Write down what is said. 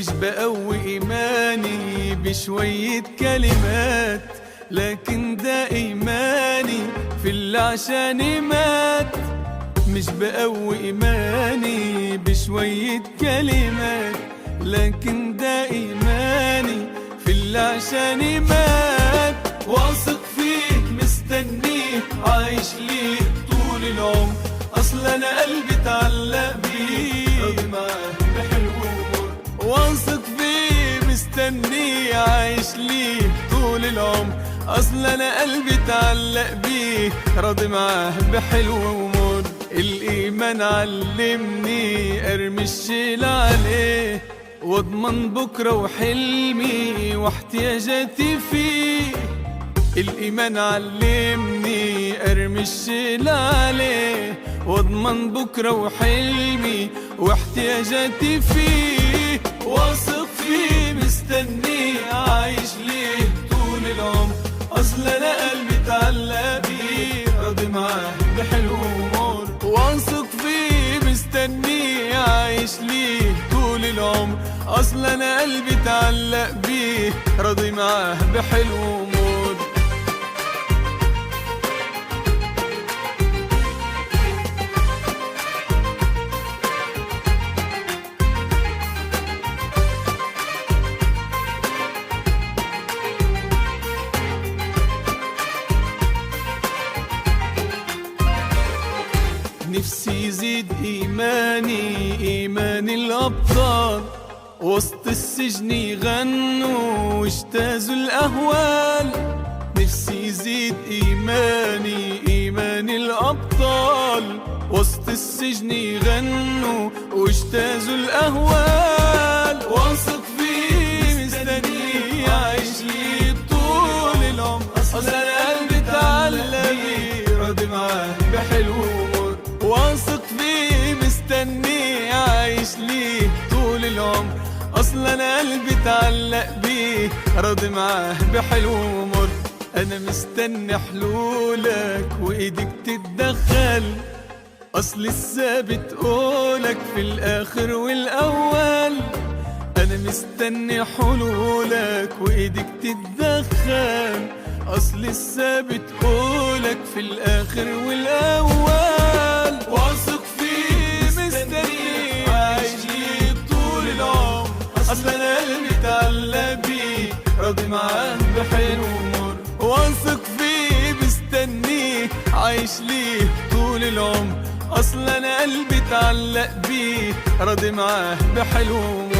مش بقوي إيماني بشوية كلمات، لكن ده إيماني في اللي عشاني مات. مش بقوي إيماني بشوية كلمات، لكن ده إيماني في اللي عشاني مات. واثق فيك مستنيك عايش ليك طول العمر، أصل أنا قلبي اتعلق بيك راضي معاه بحلو ومر. واثق فيك مستنيك عايش ليك طول العمر، أصل أنا قلبي اتعلق بيك راضي معاه بحلو ومر. الإيمان علمني أرمي الشيل عليه، واضمن بكرة وحلمي واحتياجاتي فيه. الإيمان علمني أرمي الشيل عليه، واضمن بكرة وحلمي واحتياجاتي فيه. واثق فيه مستني عايش ليه طول العمر، أصل أنا قلبي اتعلق بيه راضي معاه بحلو ومر. واثق فيه مستني عايش ليه طول العمر، أصل أنا قلبي اتعلق بيه راضي معاه بحلو ومر. نفسي يزيد إيماني إيمان الأبطال، وسط السجن يغنوا واجتازوا الأهوال. نفسي يزيد إيماني إيمان الأبطال، وسط السجن يغنوا واجتازوا الأهوال. واثق فيه مستني عايش ليه طول العمر، أصل أنا قلبي اتعلق بيه راضي معاه بحلو ومر. واثق فيه مستني عايش ليه طول العمر، أصل أنا قلبي اتعلق بيه راضي معاه بحلو ومر. أنا مستني حلولك وإيدك تتدخل، أصل الثابت قولك في الآخر والأول. أنا مستني حلولك وإيدك تتدخل، أصل الثابت قولك في الآخر والأول. واثق فيه مستني عايش ليك طول العمر، أصل أنا قلبي اتعلق بيه راضي معاه بحلو ومر. واثق فيه مستني عايش ليه طول العمر، أصل أنا قلبي اتعلق بيه راضي معاه بحلو ومر.